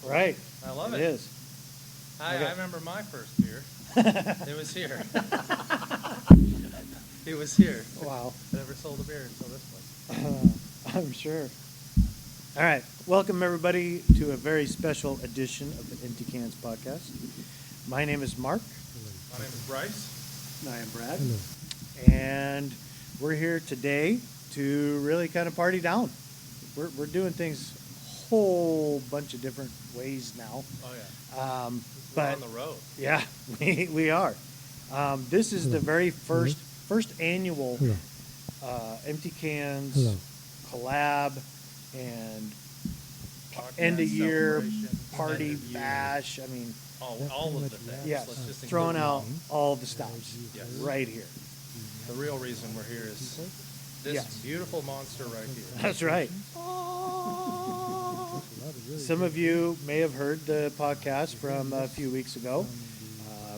Right. I love it. It is. I Okay. remember my first beer. It was here. It was here. Wow. I never sold a beer until this place. I'm sure. All right. Welcome, everybody, to a very special edition of the Empty Cans podcast. My name is Mark. My name is Bryce. And I am Brad. Hello. And we're here today to really kind of party down. We're doing things a whole bunch of different ways now. Oh, yeah. We're But on the road. yeah, we are. This is the very Hello. first annual Hello. Empty Cans Hello. collab and Podcast, end of year celebration, party end of year. bash. I mean, All of the things. yes, Let's just throwing include out them all the stops Yes. right here. all. The real reason we're here is this Yes. beautiful monster right here. That's right. Some of you may have heard the podcast from a few weeks ago.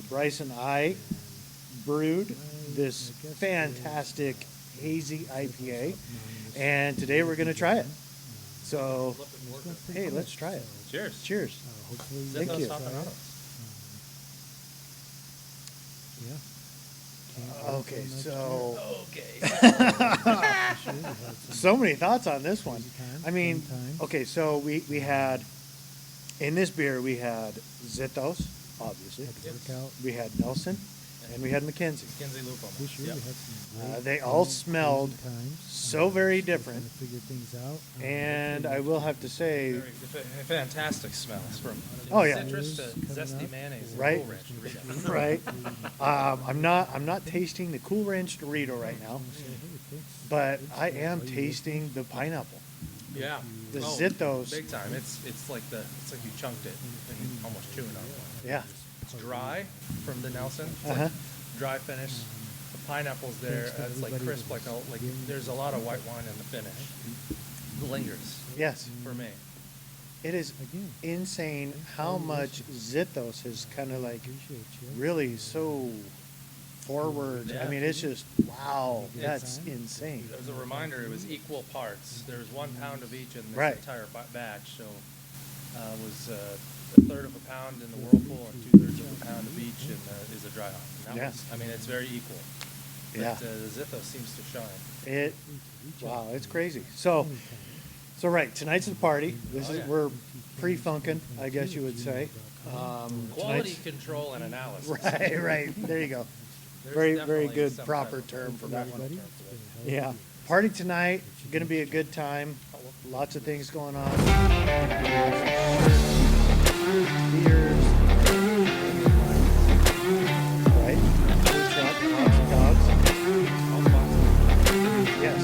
Bryce and I brewed this fantastic Hazy IPA, and today we're going to try it. So, hey, let's try it. Cheers. Cheers. Hopefully, Thank you. Zythos-hop-anonymous. yeah. Okay, so Okay. so many thoughts on this one. I mean, okay, so we had, in this beer, we had Zythos, obviously. We had Nelson, and we had Mackenzie. Kinsey Lupum. This year Yep. we had some They all smelled so very different. Trying to figure things out. And I will have to say, Very fantastic smells from Oh, yeah. citrus to zesty mayonnaise and Right. Cool Ranch Dorito. right? I'm not tasting the Cool Ranch Dorito right now, but I am tasting the pineapple. Yeah. The Oh, Zythos. Big time. It's like you chunked it and you're almost chewing on it. Yeah. It's dry from the Nelson. It's Uh-huh. like dry finish. The pineapple's there. It's like crisp, like there's a lot of white wine in the finish. It lingers Yes. for me. It is insane how much Zythos has kind of like really so forward. Yeah. I mean, it's just, wow, that's It's- insane. As a reminder, it was equal parts. There was 1 pound of each in this Right. entire batch. So it was a third of a pound in the whirlpool and 2/3 of a pound of each is a dry hop. And that Yeah. was, I mean, it's very equal. Yeah. But the Zythos seems to shine. It, wow, it's crazy. So right, tonight's the party. This Oh, is yeah. we're pre-funking, I guess you would say. Quality tonight's- control and analysis. Right, right. There you go. There's Very definitely good some proper type of term for that one. term for it. Yeah. Party tonight. Going to be a good time. Lots of things going on. Beers. Right? Food truck, hot dogs. All sponsored. Yes.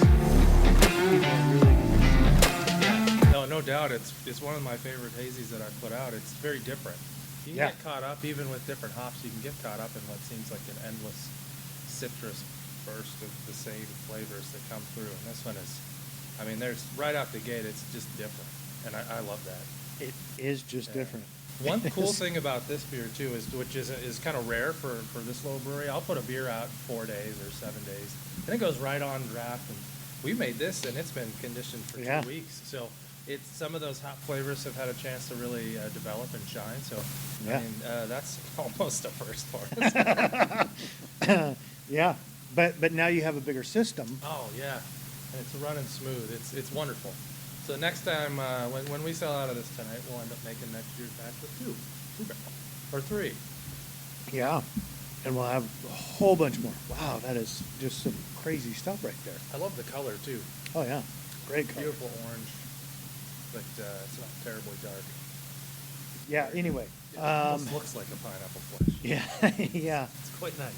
People are really No doubt. It's one of my favorite hazies that I put out. It's very different. You can Yeah. get caught up, even with different hops, you can get caught up in what seems like an endless citrus burst of the same flavors that come through. And this one is, I mean, there's right out the gate, it's just different. And I love that. It is just Yeah. different. One It cool is. thing about this beer too which is kind of rare for this little brewery. I'll put a beer out 4 days or 7 days, and it goes right on draft. And we made this, and it's been conditioned for Yeah. 2 weeks. So it's some of those hop flavors have had a chance to really develop and shine. So Yeah. I mean, that's almost a first for us. Yeah. But now you have a bigger system. Oh yeah, and it's running smooth. It's wonderful. So next time when we sell out of this tonight, we'll end up making next year's batch with two barrel or 3. Yeah. And we'll have a whole bunch more. Wow, that is just some crazy stuff right there. I love the color too. Oh, yeah. Great color. Beautiful orange, but it's not terribly dark. Yeah, anyway. It almost looks like a pineapple flesh. Yeah, yeah. It's quite nice.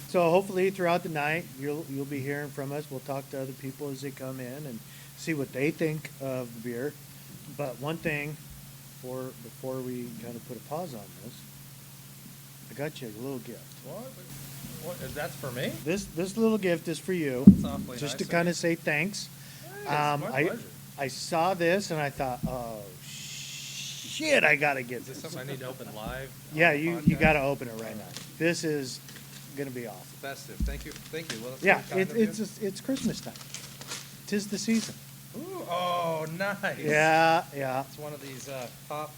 So hopefully throughout the night, you'll be hearing from us. We'll talk to other people as they come in and see what they think of the beer. But one thing, before we kind of put a pause on this, I got you a little gift. What? That's for me? This little gift is for you, That's awfully just nice to kind of say thanks. Hey, it's my pleasure. I saw this and I thought, oh shit, I gotta get Is this this. something I need to open live? Yeah, on the you podcast? gotta open it right now. This is gonna be awesome. Festive. Thank you. Well, that's Yeah, very kind of you. it's Christmas time. 'Tis the season. Ooh, oh, nice. Yeah, yeah. It's one of these pop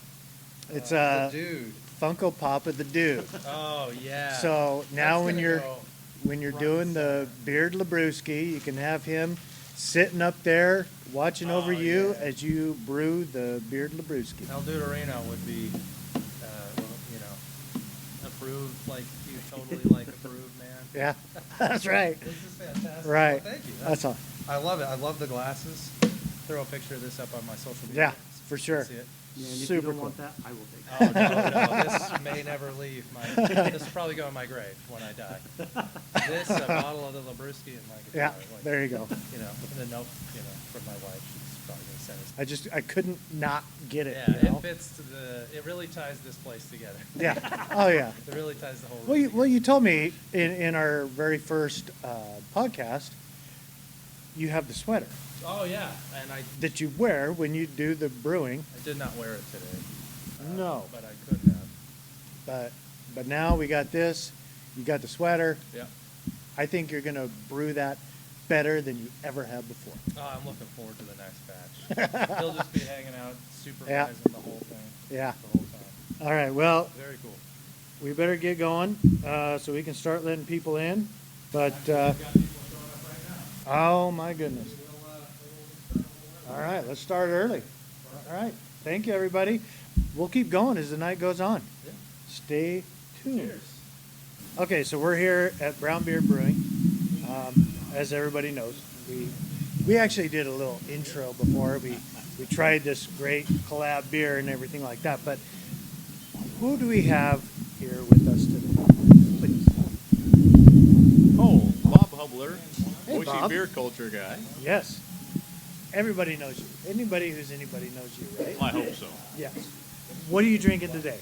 It's The a dude. Funko Pop of the dude. Oh yeah. So now That's when gonna you're go when you're front doing and the center. beard Labruski, you can have him sitting up there watching over Oh, you yeah. as you brew the beard Labruski. El Duderino would be, you know, approved, like, he's totally like approved, man. Yeah, that's right. This is fantastic. Right. Well, thank you. That's all. I love it. I love the glasses. Throw a picture of this up on my social media. Yeah, for You can sure. see it. Yeah, and if Super you don't cool. want that, I will take Oh, it. no, this may never leave my, this will probably go in my grave when I die. This, a bottle of the Labruski and my guitar. Yeah, like, there you go. You know, and a note, you know, from my wife. She's probably going to send us. I couldn't not get it. Yeah, you know? it fits to it really ties this place together. Yeah. Oh yeah. It really ties the whole Well, room you told me in our very first podcast, you have the sweater together. Oh, yeah, and I that you wear when you do the brewing. did not wear it today. No. But I could have. But now we got this. You got the sweater. Yeah. I think you're gonna brew that better than you ever have before. Oh, I'm looking forward to the next batch. He'll just be hanging out, supervising the whole thing. Yeah. The whole time. All right. Well, Very cool. we better get going so we can start letting people in. But We've got people showing up right now. oh my goodness. All right, let's start early. All right. Thank you, everybody. We'll keep going as the night goes on. Yeah. Stay tuned. Cheers. Okay, so we're here at Brown Beard Brewing. As everybody knows, we actually did a little intro before. We tried this great collab beer and everything like that. But who do we have here with us today? Please. Oh, Bob Hubler, Hey, Boise Bob. beer culture guy. Yes. Everybody knows you. Anybody who's anybody knows you, right? I hope so. Yes. What are you drinking today?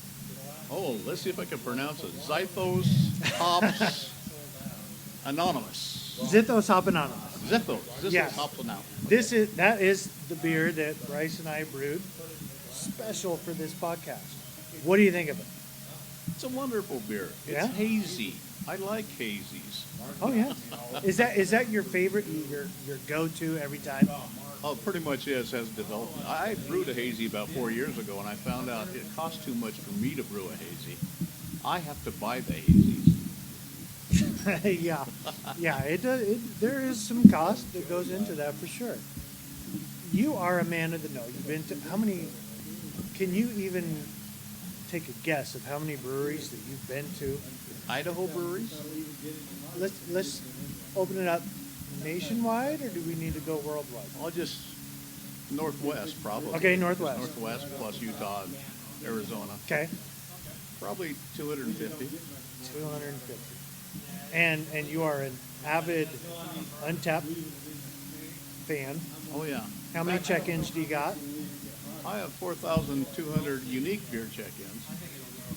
Oh, let's see if I can pronounce it. Zythos-hop-anonymous. Zythos-hop-anonymous. Zythos. Yes. Hop-anonymous. That is the beer that Bryce and I brewed special for this podcast. What do you think of it? It's a wonderful beer. It's Yeah? hazy. I like hazies. Oh yeah. Is that your favorite? Your go-to every time? Oh, pretty much is, has developed. I brewed a hazy about 4 years ago, and I found out it costs too much for me to brew a hazy. I have to buy the hazies. Yeah, yeah. It does. There is some cost that goes into that for sure. You are a man of the know. You've been to how many? Can you even take a guess of how many breweries that you've been to? Idaho breweries? Let's open it up nationwide, or do we need to go worldwide? I'll just Northwest, probably. Okay, Northwest. Just Northwest plus Utah and Arizona. Okay, Probably 250. 250. And you are an avid Untapped fan. Oh, yeah. How many check-ins do you got? I have 4,200 unique beer check-ins,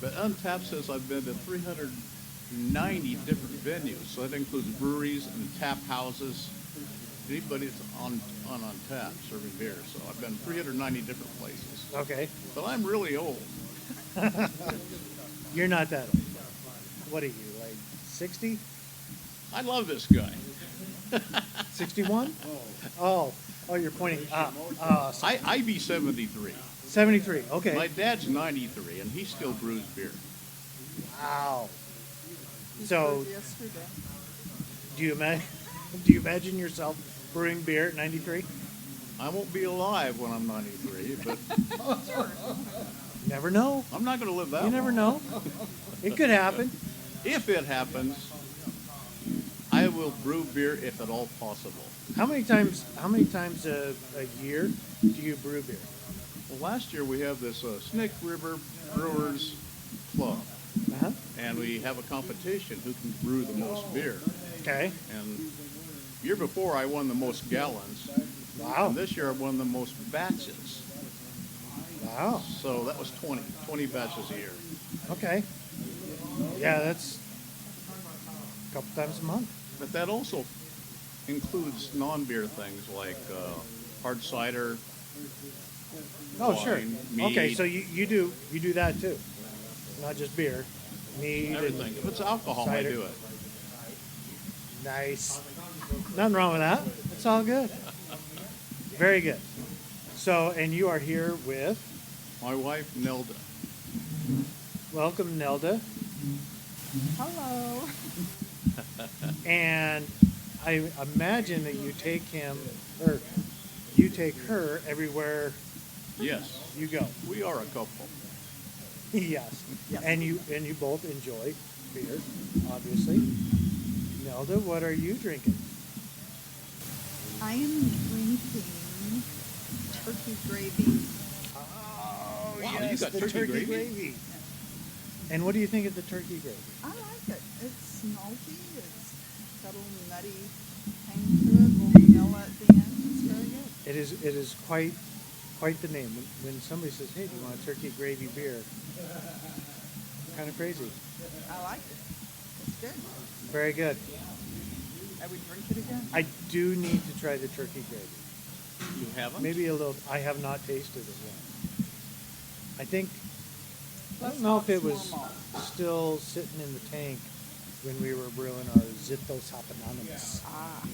but Untapped says I've been to 390 different venues, so that includes breweries and tap houses. Anybody that's on Untapped serving beer, so I've been 390 different places. Okay, But I'm really old. you're not that old. What are you, like 60? I love this guy. 61? Oh, you're pointing up. I be 73. 73. Okay. My dad's 93, and he still brews beer. Wow. So, do you imagine yourself brewing beer at 93? I won't be alive when I'm 93, but Never know. I'm not going to live that You never long. know. It could happen. If it happens, I will brew beer if at all possible. How many times a year do you brew beer? Well, last year we have this Snake River Brewers Club, Uh-huh. and we have a competition who can brew the most beer. Okay. And year before I won the most gallons, Wow. and this year I won the most batches. Wow. So that was 20 batches a year. Okay. Yeah, that's a couple times a month. But that also includes non-beer things like hard cider. Oh, sure. Wine, Okay, mead. so you do that too, not just beer, mead, and- Everything. If it's alcohol, I cider. do it. Nice. Nothing wrong with that. It's all good. Very good. So, and you are here with My wife, Nelda. Welcome, Nelda. Hello. And I imagine that you take him, or you take her everywhere Yes, you go. we are a couple. Yes. Yes. And you both enjoy beer, obviously. Nelda, what are you drinking? I am drinking turkey gravy. Oh, Wow, you got the turkey gravy? And what do you think of the turkey gravy? I like it. It's malty. It's got a little nutty hang to it, a little vanilla at the end. It's very good. It is quite the name. When somebody says, "Hey, do you want a turkey gravy beer?" Kind of crazy. I like it. It's good. Very good. I would drink it again. I do need to try the turkey gravy. You haven't? Maybe a little. I have not tasted it yet. I think. I Less don't know if it hops, was more malt. still sitting in the tank when we were brewing our Zythos-hop-anonymous. Ah,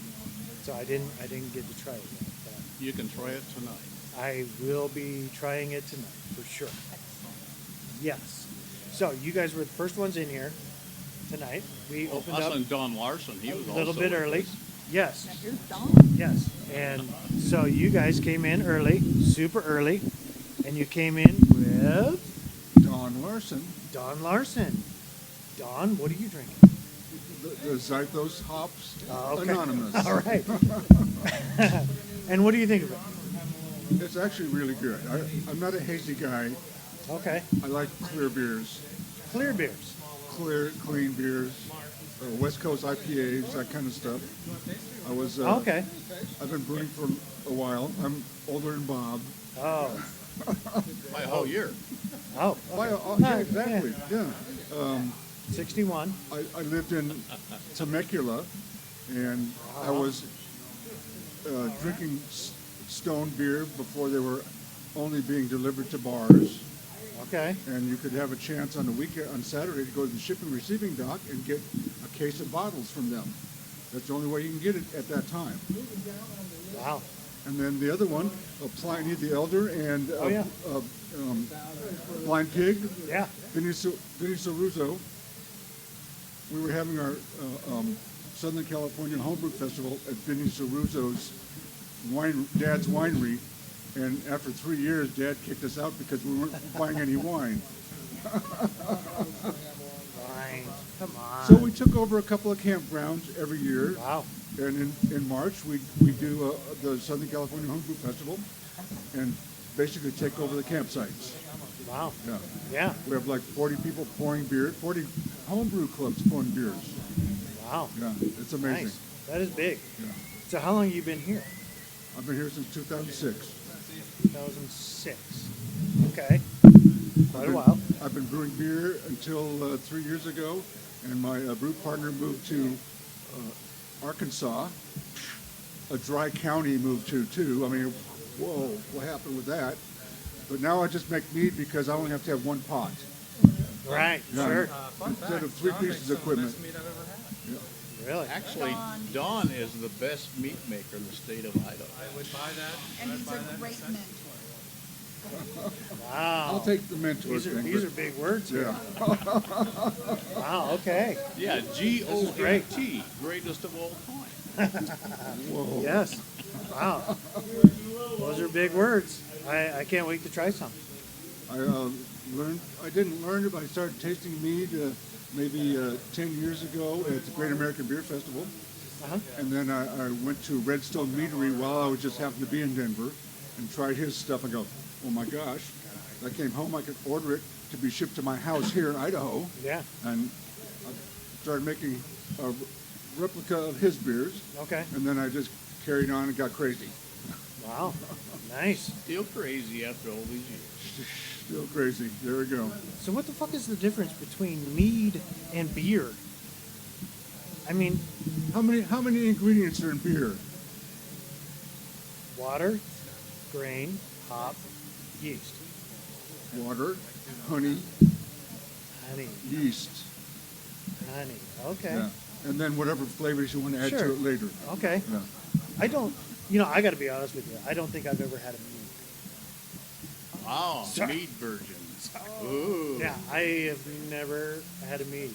So I didn't get to try it yet. But You can try it tonight. I will be trying it tonight for sure. excellent. Yes. So you guys were the first ones in here tonight. We opened Us up and Don Larson, he a was little also bit with early. us. Yes. Now here's Don. Yes. And so you guys came in early, super early, and you came in with Don Larson, Don Larson. Don, what are you drinking? the Okay. Zythos-hop-anonymous. All right. And what do you think of it? It's actually really good. I'm not a hazy guy. Okay. I like clear beers, Clear beers. clear, clean beers, West Coast IPAs, that kind of stuff. I was. Okay. I've been brewing for a while. I'm older than Bob. Oh. By a whole year. Oh. Why, Okay. yeah, exactly. Yeah. 61. I lived in Temecula, and I was drinking stone beer before they were only being delivered to bars. Okay. And you could have a chance on the weekend, on Saturday, to go to the shipping receiving dock and get a case of bottles from them. That's the only way you can get it at that time. Wow. And then the other one, Pliny the Elder and Oh, yeah. Blind Pig, Yeah. Vinny Russo. We were having our Southern California Homebrew Festival at Vinny Russo's Dad's winery. And after 3 years, Dad kicked us out because we weren't buying any wine. Fine. Come on. So we took over a couple of campgrounds every year. Wow. And in March, we do the Southern California Homebrew Festival and basically take over the campsites. Wow. Yeah. Yeah. We have like 40 people pouring beer, 40 homebrew clubs pouring beers. Wow. Yeah, it's amazing. Nice. That is big. Yeah. So how long have you been here? I've been here since 2006. 2006. Okay. Quite a while. I've been brewing beer until 3 years ago, and my brew partner moved to Arkansas. A dry county moved to too. I mean, whoa, what happened with that? But now I just make mead because I only have to have one pot. Right. Yeah. Sure. Fun Instead fact, of three John pieces makes of some of the equipment. best meat I've ever had. Really? Actually, Don is the best meat maker in the state of Idaho. I would buy that. And I'd he's buy a that great percent. mentor. Wow. I'll take the mentor These are thing. these but- are big words here. Yeah. Wow. Okay. Yeah, great. GOAT, greatest of all time. Whoa. Yes. Wow. Those are big words. I can't wait to try some. I didn't learn it, but I started tasting mead maybe 10 years ago at the Great American Beer Festival. Uh-huh. And then I went to Redstone Meadery while I was just happened to be in Denver and tried his stuff and go, oh my gosh. I came home, I could order it to be shipped to my house here in Idaho. Yeah. And I started making a replica of his beers. Okay. And then I just carried on and got crazy. Wow. Nice. Still crazy after all these years. Still crazy. There we go. So what the fuck is the difference between mead and beer? I mean, How many ingredients are in beer? water, grain, hop, yeast, Water, honey, honey, yeast. honey. Okay. Yeah. And then whatever flavors you want to add Sure. to it later. Okay. Yeah. I don't, I got to be honest with you. I don't think I've ever had a mead. Wow, Sorry. meat virgin. Ooh. Yeah, I have never had a mead.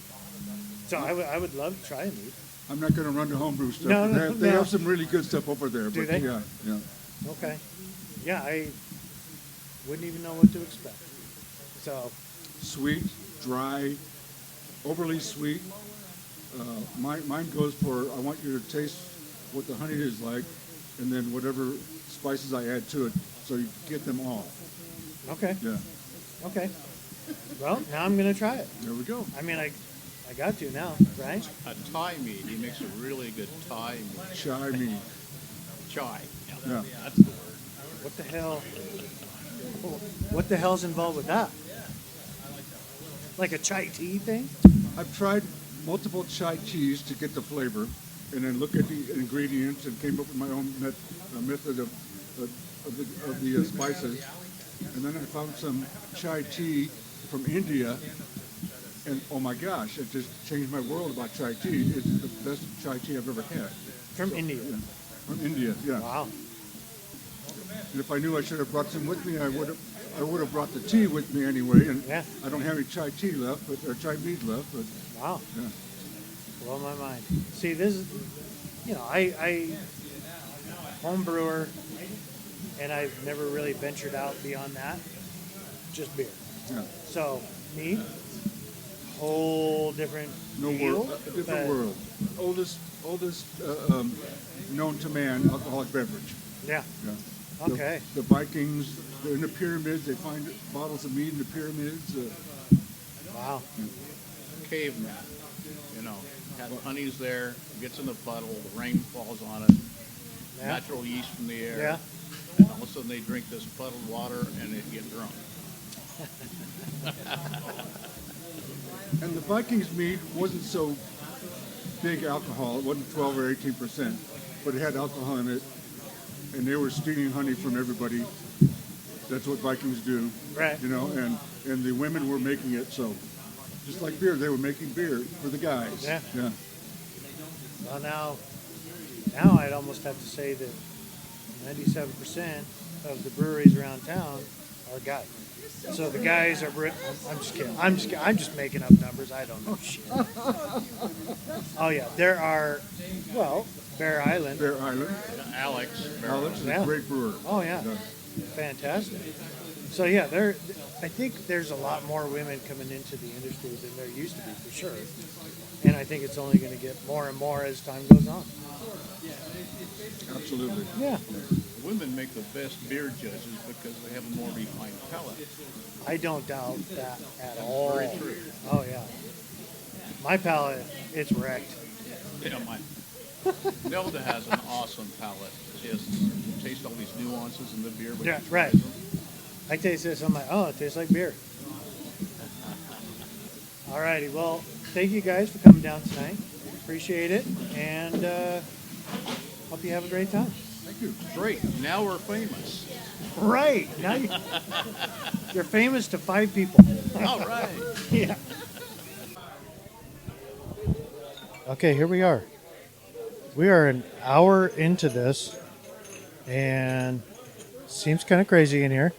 So I would love to try a mead. I'm not going to run to homebrew stuff. No, but no, they no. have some really good stuff over there. Do but they? Yeah, yeah. Okay. Yeah, I wouldn't even know what to expect. So, Sweet, dry, overly sweet. Mine goes for, I want you to taste what the honey is like, and then whatever spices I add to it, so you get them all. okay. Yeah, Okay. Well, now I'm going to try it. there we go. I mean, I got to now, right? A Thai mead. He makes a really good Thai mead. Chai mead. Chai. Yeah. That's the word. What the hell? What the hell's involved with that? Like a chai tea thing? I've tried multiple chai teas to get the flavor, and then look at the ingredients and came up with my own method of the spices. And then I found some chai tea from India, and oh my gosh, it just changed my world about chai tea. It's the best chai tea I've ever had. From India. Yeah. From India, yeah. Wow. And if I knew I should have brought some with me, I would have brought the tea with me anyway. And Yeah. I don't have any chai tea left, or chai mead left, but Wow. yeah. Blow my mind. See, this is, I home brewer, and I've never really ventured out beyond that. Just beer. Yeah. So, mead, whole different No deal, world, a different but- world. Oldest known to man alcoholic beverage. Yeah. Yeah. Okay. The Vikings, they're in the pyramids. They find bottles of mead in the pyramids. Wow. Caveman. You know, had honeys there, gets in the puddle, the rain falls on it, Yeah. natural yeast from the air. Yeah. And all of a sudden they drink this puddled water and they get drunk. And the Vikings mead wasn't so big alcohol. It wasn't 12 or 18%, but it had alcohol in it. And they were stealing honey from everybody. That's what Vikings do. Right. You know, and the women were making it. So just like beer, they were making beer for the guys. Yeah. Yeah. Well, now I'd almost have to say that 97% of the breweries around town are guys. So the guys are. I'm just kidding. I'm just making up numbers. I don't know shit. Oh yeah, there are. Well, Bear Island. Bear Island. Alex. Alex is Yeah. a great brewer. Oh yeah, Yeah. fantastic. So yeah, I think there's a lot more women coming into the industry than there used to be for sure. And I think it's only going to get more and more as time goes on. Absolutely. Yeah, Women make the best beer judges because they have a more refined palate. I don't doubt that at all. Very true. Oh yeah, my palate, it's wrecked. Yeah, mine. Nelda has an awesome palate. She has taste all these nuances in the beer. But Yeah, she right. tries them. I taste this, I'm like, oh, it tastes like beer. Alrighty, well, thank you guys for coming down tonight. Appreciate it, and hope you have a great time. Thank you. Great. Now we're famous. Right, now you're famous to 5 people. All right. Yeah. Okay, here we are. We are an hour into this, and seems kind of crazy in here.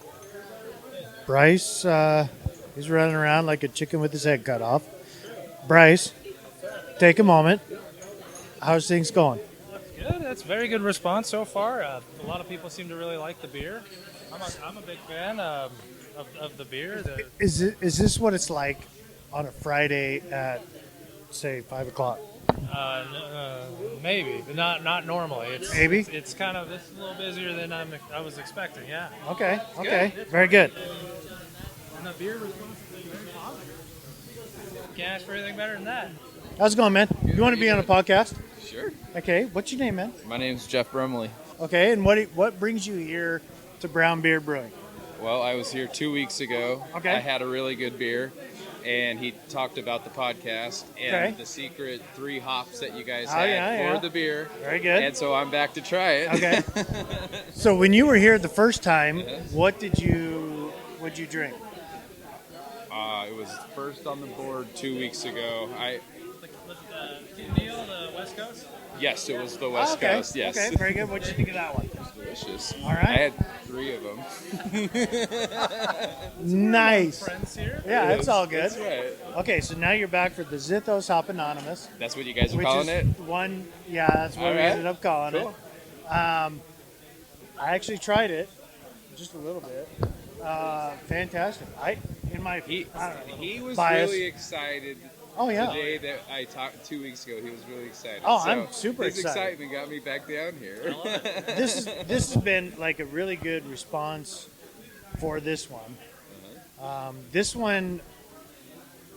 Bryce, he's running around like a chicken with his head cut off. Bryce, take a moment. How's things going? Good. That's very good response so far. A lot of people seem to really like the beer. I'm a big fan of the beer. Is this what it's like on a Friday at, say, 5 o'clock? Maybe, but not normally. It's Maybe? It's kind of this is a little busier than I was expecting. Yeah. Okay, It's okay, good. very good. And the beer response has been very positive. Can't ask for anything better than that. How's it going, man? You want to be on a podcast? Sure. Okay, what's your name, man? My name's Jeff Brumley. Okay, and what brings you here to Brown Beard Brewing? Well, I was here 2 weeks ago. Okay. I had a really good beer, and he talked about the podcast and Okay. the secret 3 hops that you guys Oh, had yeah, for yeah. the beer. Very good. And so I'm back to try it. Okay. So when you were here the first time, Yes. what'd you drink? It was first on the board 2 weeks ago. Deal, the West Coast. Yes, it was the West okay. Coast. Yes. Okay, very good. What'd you think of that one? Delicious. All right. I had 3 of them. Nice. Friends here. Yeah, it's all good. That's right. Okay, so now you're back for the Zythos-hop-anonymous, That's what you guys are which calling is it? one. Yeah, that's what All we right. ended up calling Cool. it. I actually tried it, just a little bit. Fantastic. In my He I don't know, he was bias. really excited. Oh yeah. The day that I talked 2 weeks ago, he was really excited. Oh, So I'm super his excited. excitement got me back down here. This has been like a really good response for this one. This one,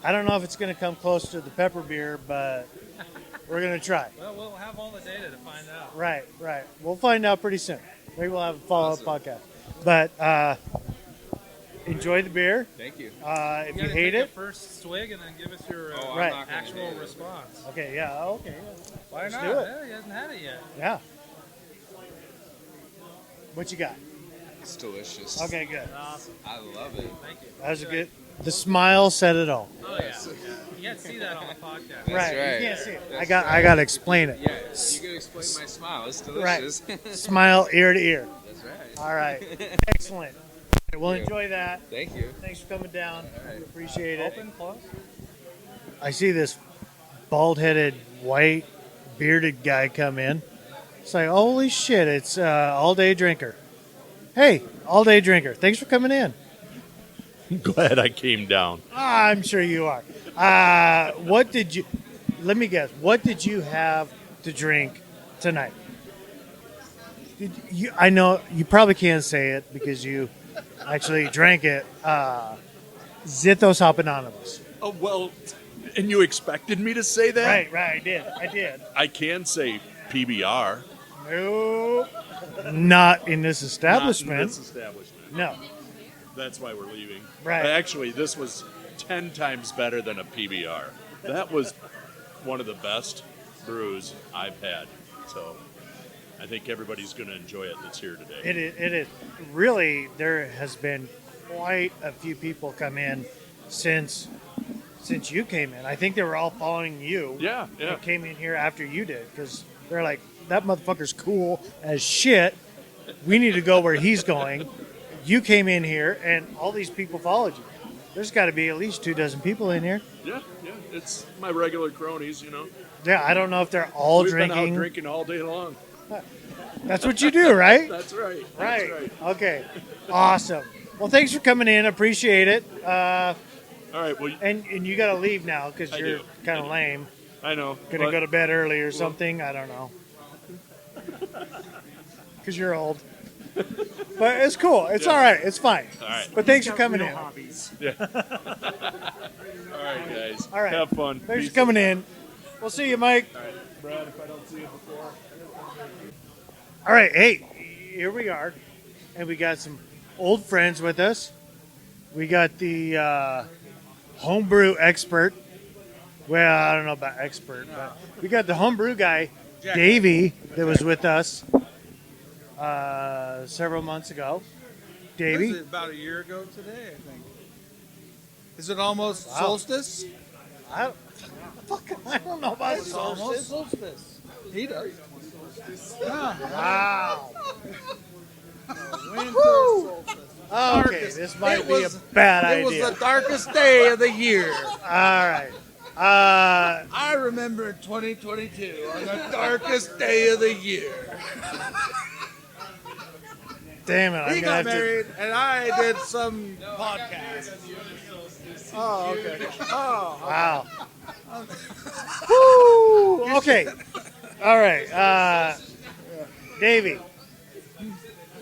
I don't know if it's going to come close to the pepper beer, but we're going to try. Well, we'll have all the data to find out. Right. We'll find out pretty soon. Maybe we'll have a follow-up Awesome. podcast. But enjoy the beer. Thank you. If You you gotta hate take a it, first swig and then give us your Oh, I'm Right. not gonna actual hate it. response. okay, yeah, okay, Why Let's not? do it. Yeah, he hasn't had it yet. yeah. What you got? It's delicious. Okay, good. Awesome. I love it. Thank you. That was a good. The smile said it all. Oh yeah. You can't see that on the podcast. That's right. right. You can't see it. That's I got to explain it. Yeah, you can explain my smile. It's Right. delicious. Smile ear to ear. That's right. All right. Excellent. We'll Thank you. enjoy that. Thank you. Thanks for coming down. All right. We appreciate it. Open, close. I see this bald-headed, white, bearded guy come in. It's like, holy shit! It's all-day drinker. Hey, all-day drinker. Thanks for coming in. Glad I came down. I'm sure you are. What did you? Let me guess. What did you have to drink tonight? Did you? I know you probably can't say it because you actually drank it. Zythos-hop-anonymous. Oh, well, and you expected me to say that? Right. I did. I can say PBR. Nope. Not in this Not establishment. in this establishment. No. That's why we're leaving. Right. Actually, this was 10 times better than a PBR. That was one of the best brews I've had. So I think everybody's going to enjoy it that's here today. It is. Really, there has been quite a few people come in since you came in. I think they were all following you. Yeah. And came in here after you did because they're like, that motherfucker's cool as shit. We need to go where he's going. You came in here, and all these people followed you. There's got to be at least 24 people in here. Yeah. It's my regular cronies, you know. Yeah, I don't know if they're all We've drinking. been out drinking all day long. That's what you do, right? That's right. Right. That's right. Okay. Awesome. Well, thanks for coming in. Appreciate it. All right. Well, And you got to leave now because I you're do. kind of lame. I know. Gonna but- go to bed early or something. I don't know. Because you're old. But it's cool. It's all right. It's fine. All right. But thanks for coming in. All right, guys. All right. Have fun. Thanks Peace. for coming in. We'll see you, Mike. All right, Brad, if I don't see you before. All right. Hey, here we are. And we got some old friends with us. We got the homebrew expert. Well, I don't know about expert, but we got the homebrew guy, Davey, that was with us several months ago. Davey? Was it about a year ago today, I think. Is it almost Wow. solstice? I don't know about It's almost solstice. solstice. He does. Wow. Winter solstice. Okay, this might It be was- a bad It was idea. the darkest day of the year. All right. I remember in 2022 on the darkest day of the year. Damn it. I'm He gonna have got married and I did some podcast. Oh, okay. Oh, Wow. Woo! Okay. All right. Davey,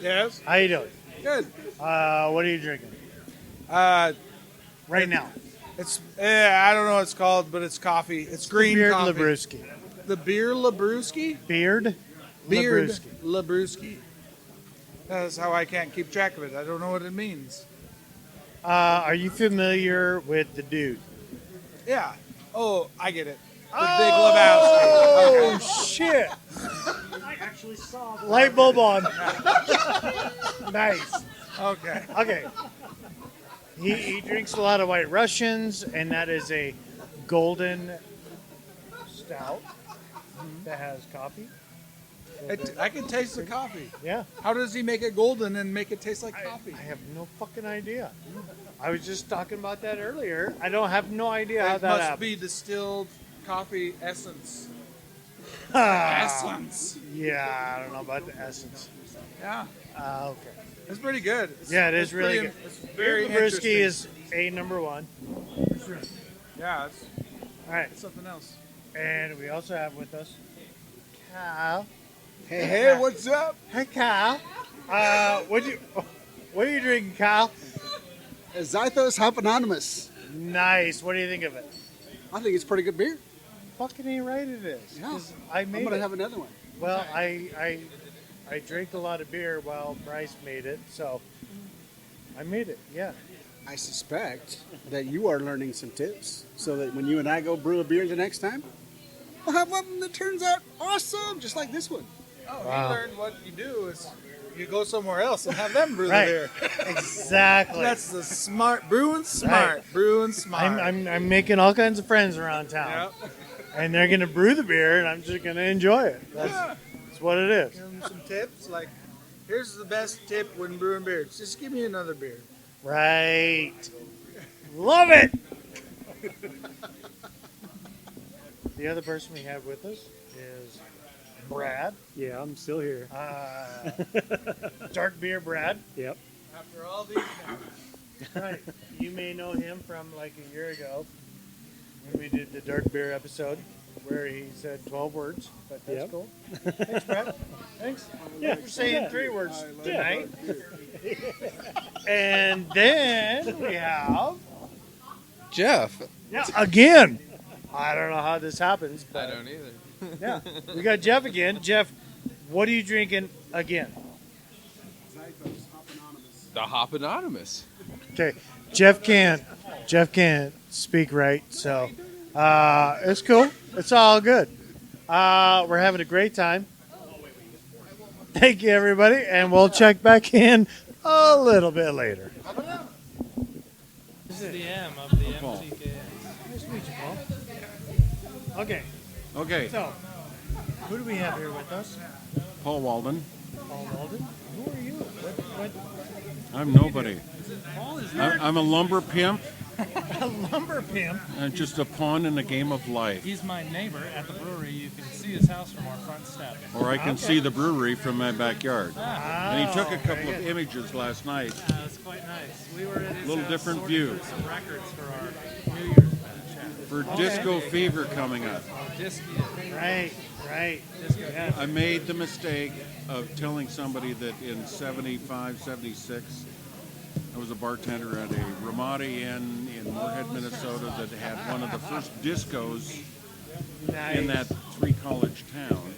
yes. how you doing? Good. What are you drinking right now? It's I don't know what it's called, but it's coffee. It's green Beard coffee. Labruski. The beer Labruski? Beard Beard Labruski. Labruski. That's how I can't keep track of it. I don't know what it means. Are you familiar with the dude? Yeah. Oh, I get it. The Oh, Big Lebowski. shit. I actually saw the light bulb on. Nice. Okay. Okay. He drinks a lot of White Russians, and that is a golden stout that has coffee. I can taste the coffee. Yeah. How does he make it golden and make it taste like coffee? I have no fucking idea. I was just talking about that earlier. I don't have no idea how It that must happened. be distilled coffee essence. Ah, Essence. Yeah, I don't know about the essence. Yeah, Okay. it's pretty good. It's, Yeah, it is it's really pretty- good. It's very Beer Brisky interesting. is number one. Yeah, it's All right. something else. And we also have with us Kyle. Hey, what's up? Hey, Kyle. What are you drinking, Kyle? Zythos-hop-anonymous. Nice. What do you think of it? I think it's pretty good beer. Fucking ain't right it is. Yeah. 'Cause I made I'm gonna it. have another one. Well, I drank a lot of beer while Bryce made it, so I made it. Yeah. I suspect that you are learning some tips so that when you and I go brew a beer the next time, we'll have one that turns out awesome, just like this one. Oh, Wow. you learned what you do is you go somewhere else and have them brew Right. the beer. Exactly. That's the smart brewing smart. Right. Brewing smart. I'm making all kinds of friends around town, Yep. and they're gonna brew the beer, and I'm just gonna enjoy it. That's what it is. Give them some tips like, here's the best tip when brewing beer. Just give me another beer. Right. Love it. The other person we have with us is Brad. Yeah, I'm still here. Dark beer Brad. Yep. After all these Right. You may know him from like a year ago when we did the dark beer episode where he said 12 words, but that's Yep. cool. Thanks, Brad. Thanks. Yeah. For saying Yeah. 3 words tonight. And then we have Jeff. yeah, again. I don't know how this happens, I but don't either. yeah. We got Jeff again. Jeff, what are you drinking again? The Hop Anonymous. Okay. Jeff can't speak right, so it's cool. It's all good. We're having a great time. Thank you, everybody, and we'll check back in a little bit later. This is the M of the Paul. MTK. Nice to meet you, Paul. Okay, Okay, so who do we have here with us? Paul Walden. Paul Walden. Who are you? What I'm nobody. Paul is I'm a lumber pimp a lumber pimp. and just a pawn in the game of life. He's my neighbor at the brewery. You can see his house from our front step. Or I can Okay. see the brewery from my backyard. And he took a Oh, couple very of good. images last night. Yeah, it's quite nice. We were at his Little house different sorting view. through some records for our New Year's batch. For Disco Fever coming up. Right. Yeah. I made the mistake of telling somebody that in 75, 76, I was a bartender at a Ramada Inn in Moorhead, Minnesota that had one of the first discos Nice. in that 3-college town.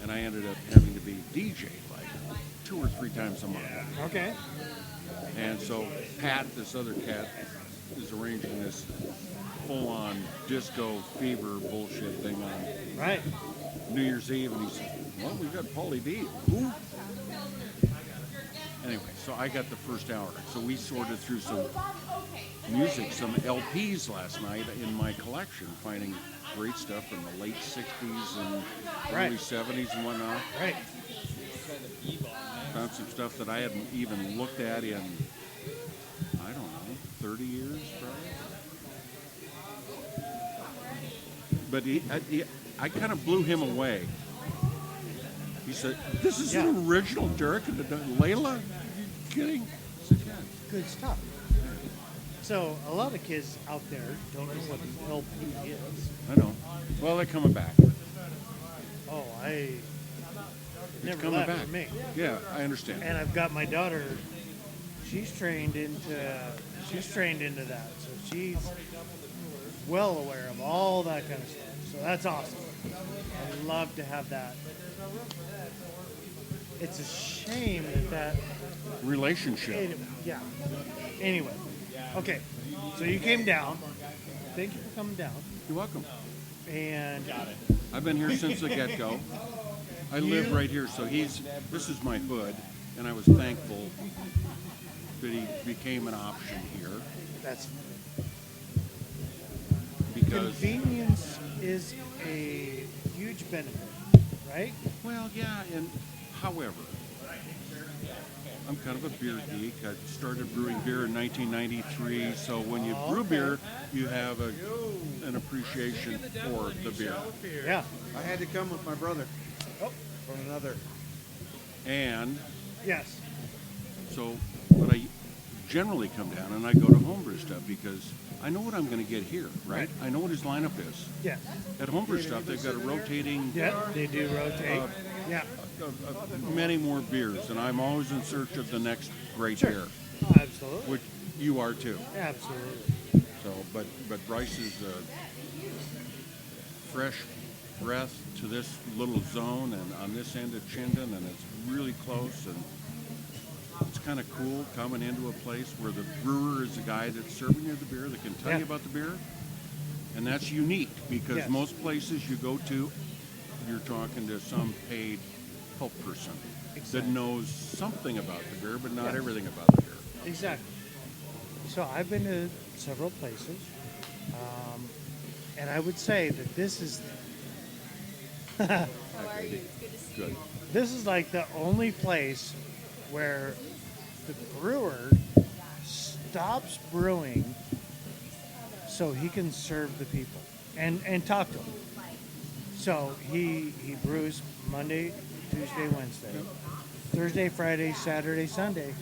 And I ended up having to be DJ like 2 or 3 times a month. Okay. And so Pat, this other cat, is arranging this full-on disco fever bullshit thing on Right. New Year's Eve, and he said, well, we got Paulie D. Who? Anyway, so I got the first hour. So we sorted through some music, some LPs last night in my collection, finding great stuff from the late 60s and early Right. 70s and whatnot. Right. Found some stuff that I hadn't even looked at in, I don't know, 30 years probably. But I kind of blew him away. He said, this is Yeah. an original Derek and Layla? Are you kidding? I said, yeah. Good stuff. So a lot of kids out there don't know what an LP is. I know. Well, they're coming back. Oh, I never coming left back. for me. Yeah, I understand. And I've got my daughter. She's trained into that, so she's well aware of all that kind of stuff. So that's awesome. I love to have that. It's a shame that Relationship. yeah. Anyway, okay. So you came down. Thank you for coming down. You're welcome. And I've been here since the get-go. I live right here, so this is my hood, and I was thankful that he became an option here that's because convenience is a huge benefit, right? Well, yeah, and however, I'm kind of a beer geek. I started brewing beer in 1993, so when you brew beer, you have an appreciation for the beer. Yeah. I had to come with my brother from another. And Yes. so, but I generally come down and I go to homebrew stuff because I know what I'm going to get here, right? I know what his lineup is. Yes. At homebrew stuff, they've got a rotating. Yeah, they do rotate. Yeah. Many more beers, and I'm always in search of the next great beer. Oh, absolutely. Which you are too. Absolutely. So, but Bryce's fresh breath to this little zone and on this end of Chinden, and it's really close, and it's kind of cool coming into a place where the brewer is the guy that's serving you the beer, that can tell you about the beer, and that's unique because most places you go to, you're talking to some paid help person that knows something about the beer, but not everything about the beer. Exactly. So I've been to several places, and I would say that this is How are you? It's good to see you. this is like the only place where the brewer stops brewing so he can serve the people and talk to them. So he brews Monday, Tuesday, Wednesday, Thursday, Friday, Saturday, Sunday.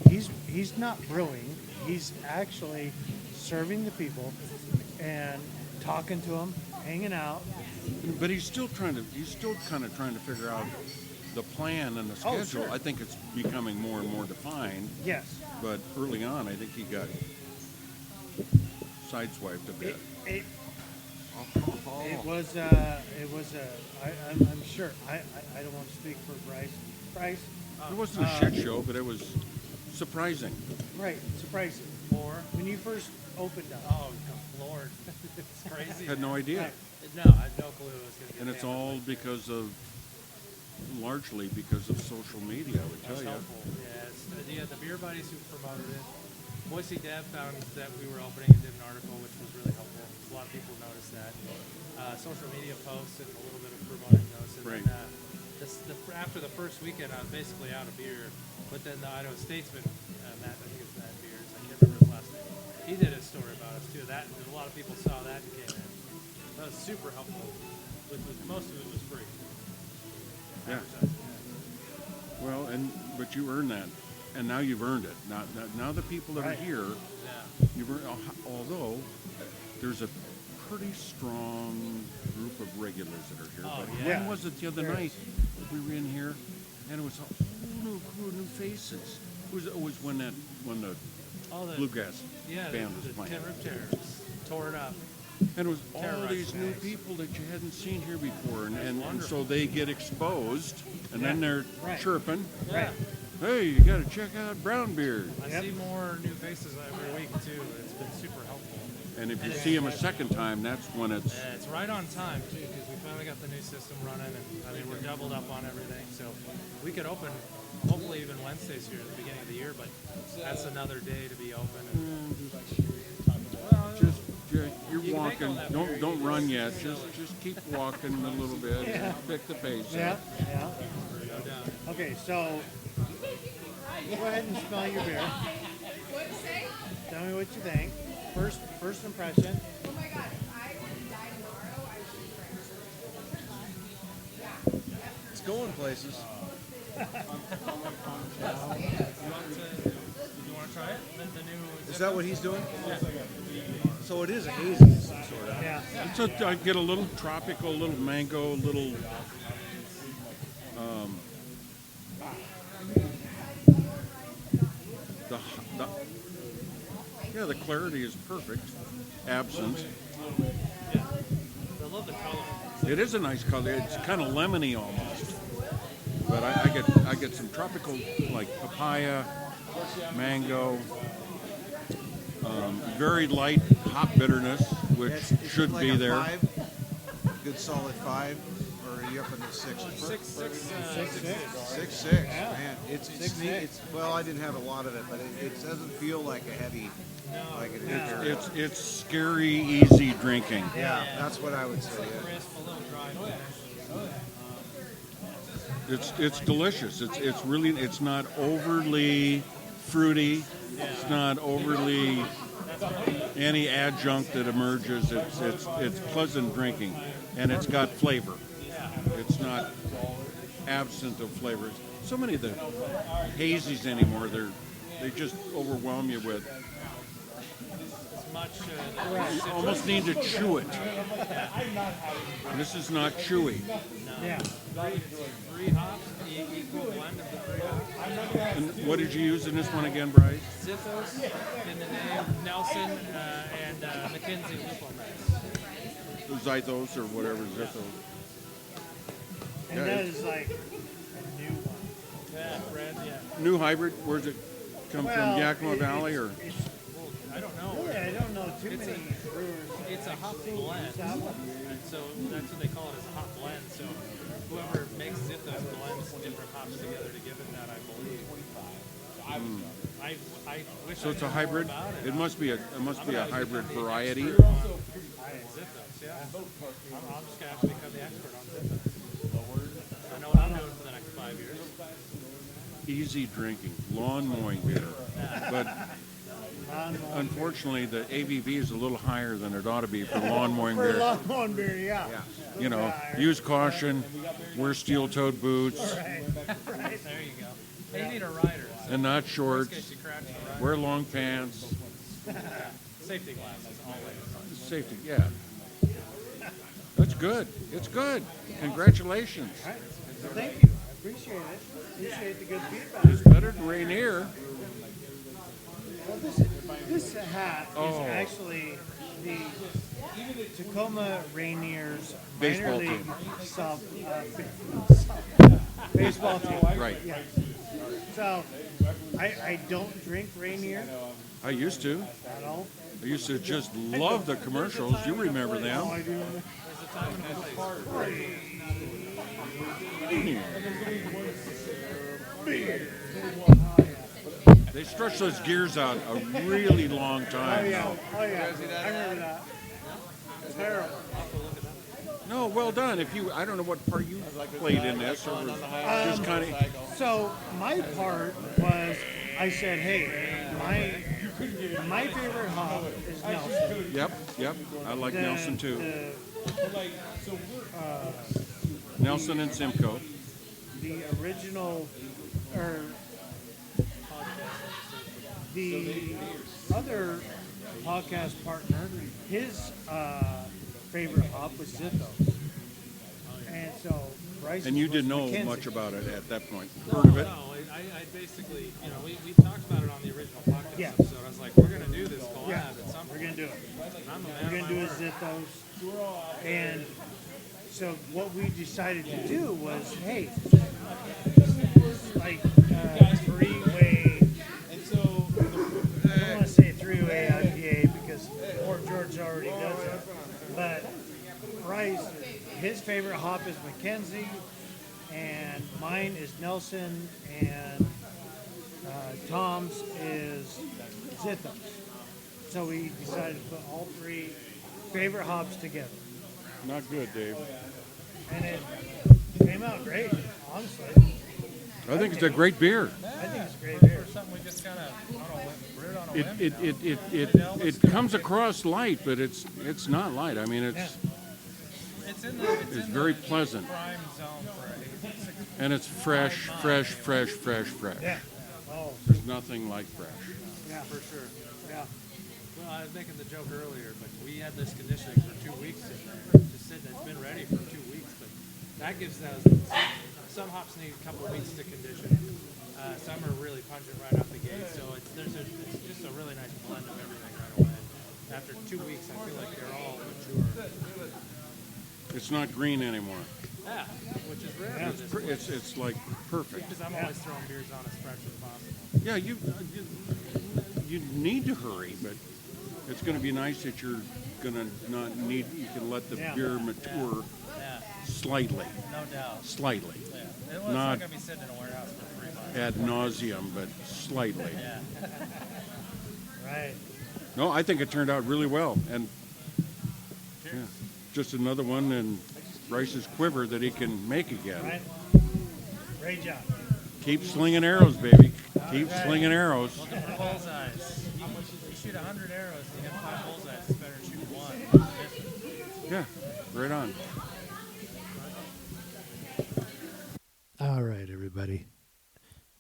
He's not brewing. He's actually serving the people and talking to them, hanging out. But he's still kind of trying to figure out the plan and the schedule. Sure. I think it's becoming more and more defined. Yes. But early on, I think he got sideswiped a bit. It was I'm sure I don't want to speak for Bryce. It wasn't a shit show, but it was surprising. Right, surprising. Or when you first opened up. Oh, Lord. It's crazy. Had no idea. No, I had no clue it was going to be. And it's all largely because of social media, I would tell That's you. helpful. Yeah, the beer buddies who promoted it. Boise Dev found that we were opening and did an article, which was really helpful. A lot of people noticed that. Social media posts and a little bit of promoting those. And then after the first weekend, I was basically out of beer. But then the Idaho Statesman, Matt, I think it's Matt Beers, I can't remember his last name. He did a story about us too. That a lot of people saw that and came in. That was super helpful. Most of it was free. Yeah. Well, but you earned that, and now you've earned it. Now the people that are here, you've earned. Although there's a pretty strong group of regulars that are here. Oh, but when was it the other night? We were in here, and it was a whole new faces. It was when the bluegrass band was playing. Ken Rip Terrors tore it up. And it was all these new people that you hadn't seen here before, and so they get exposed, and then they're chirping. Right. Hey, you got to check out Brown Beard. I see more new faces every week too. It's been super helpful. And if you see them a second time, that's when it's... It's right on time too, because we finally got the new system running, and I mean we're doubled up on everything, so we could open hopefully even Wednesdays here at the beginning of the year, but that's another day to be open. You're walking. Don't run yet. Just keep walking a little bit. Pick the pace up. Yeah. Okay, so go ahead and smell your beer. Tell me what you think. First impression. Oh my God, if I were to die tomorrow, I would drink. It's going places. You want to try it? The new. Is that what he's doing? Yeah. So it is a hazy of some sort. Yeah. So I get a little tropical, a little mango, a little. The clarity is perfect. Absent. Yeah. I love the color. It is a nice color. It's kind of lemony almost. But I get some tropical, like papaya, mango, very light hop bitterness, which should like be there. 5, good solid 5, or are you up in the 6? 6. Man, it's well, I didn't have a lot of it, but it doesn't feel like a heavy, like it is. It's scary, easy drinking. Yeah, that's what I would say. Crisp, a little dry finish. It's delicious. It's not overly fruity. It's not overly any adjunct that emerges. It's pleasant drinking, and it's got flavor. It's not absent of flavors. So many of the hazies anymore, they just overwhelm you with. Much. You almost need to chew it. This is not chewy. Yeah. Three hops, equal blend of the three hops. And what did you use in this one again, Bryce? Zythos in the name, Nelson, and McKinsey Lupulmix. Zythos or whatever, Zythos. And Yeah, that it's- is like a new one. Yeah, red, yeah. New hybrid, where's it come Well, from? Yakima Valley or? I don't know. Really, I don't know too It's many brewers. It's a hop blend, and so that's what they call it, is a hop blend. So whoever makes Zythos blends different hops together to give it that, I believe. I wish So I it's a knew more hybrid. about It must be a hybrid variety. Zythos, yeah. I'm just gonna have to become the expert on Zythos. I know what I'm doing for the next 5 years. Easy drinking, lawn mowing beer, but unfortunately the ABV is a little higher than it ought to be for lawn mowing For beer. lawn mowing beer, yeah. You know, use caution, wear steel-toed boots, Right. There you go. Hey, you need a rider. So and not in shorts. case you crash the rider. Wear long pants. Safety glasses always. Safety, yeah. That's good. It's good. Congratulations. Thank you. I appreciate it. Appreciate the good feedback. It's better than Rainier. Well, this hat Oh. is actually the Tacoma Rainiers Baseball minor league team. baseball team. Right. Yeah. So I don't drink Rainier I used to. at all. I used to just love the commercials. You remember them. Oh, I do. They stretch those gears out a really long Oh time. yeah. Oh yeah. I remember that. Terrible. No, well done. If you, I don't know what part you played in this, or just kind of. So my part was, I said, hey, my favorite hop is Nelson. Yep. I like The- Nelson too. uh, Nelson and Simcoe. the original, or the other podcast partner, his favorite hop was Zythos. And so Bryce. And you didn't know McKenzie. much about it at that point. Heard of it? No, I basically, we talked about it on the original podcast Yeah. episode. I was like, we're going to do this collab Yeah, at some we're point. gonna do it. And I'm a man We're of gonna my do a word. Zythos. And so what we decided to do was, hey, like three-way. I don't want to say three-way IPA because Port George already does it. But Bryce, his favorite hop is Mackenzie, and mine is Nelson, and Tom's is Zythos. So we decided to put all three favorite hops together. Not good, Dave. And it came out great, honestly. I think it's a great beer. I think it's a great beer. Something we just kind of brewed on a whim. It comes across light, but it's not light. I mean, it's It's very pleasant, prime zone for a hazy. and it's fresh. Yeah. Oh, There's nothing like fresh. yeah, for sure. Yeah. Well, I was making the joke earlier, but we had this conditioning for 2 weeks sitting there. Just sitting, it's been ready for 2 weeks, but that gives those. Some hops need a couple of weeks to condition. Some are really pungent right out the gate, so it's just a really nice blend of everything right away. After 2 weeks, I feel like they're all mature. It's not green anymore. Yeah, which is rare. It's like perfect. Because I'm always throwing beers on as fresh as possible. Yeah, you need to hurry, but it's going to be nice that you're going to not need. You can let the beer mature Yeah, slightly, no doubt. slightly, Yeah. It's not not going to be sitting in a warehouse for 3 months. ad nauseum, but slightly. Yeah. Right. No, I think it turned out really well, and yeah, just another one, and Bryce's quiver that he can make again. Right? Great job. Keep slinging arrows, baby. Keep slinging arrows. Multiple bullseyes. You shoot 100 arrows and you get 5 bullseyes. It's better than shooting one. Yeah, right on. All right, everybody.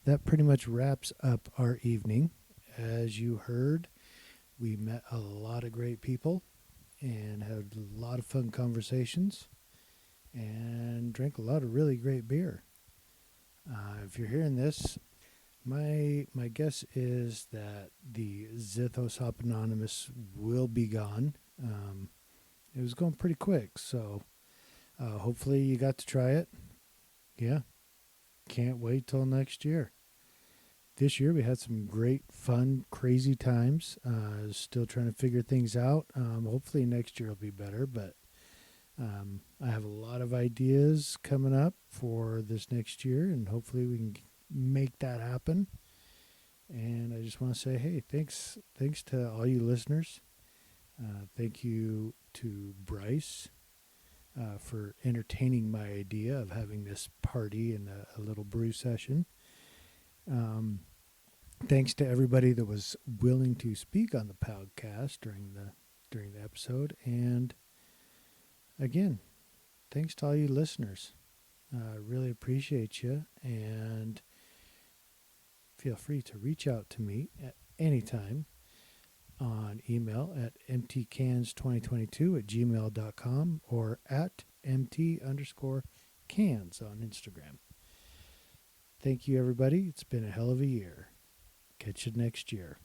That pretty much wraps up our evening. As you heard, we met a lot of great people and had a lot of fun conversations and drank a lot of really great beer. If you're hearing this, my guess is that the Zythos-hop-anonymous will be gone. It was going pretty quick, so hopefully you got to try it. Yeah. Can't wait till next year. This year we had some great, fun, crazy times. Still trying to figure things out. Hopefully next year will be better, but I have a lot of ideas coming up for this next year, and hopefully we can make that happen. And I just want to say, hey, thanks to all you listeners. Thank you to Bryce for entertaining my idea of having this party and a little brew session. Thanks to everybody that was willing to speak on the podcast during the episode, and again, thanks to all you listeners. I really appreciate you, and feel free to reach out to me at any time on email at mtcans2022@gmail.com or at mt_cans on Instagram. Thank you, everybody. It's been a hell of a year. Catch you next year.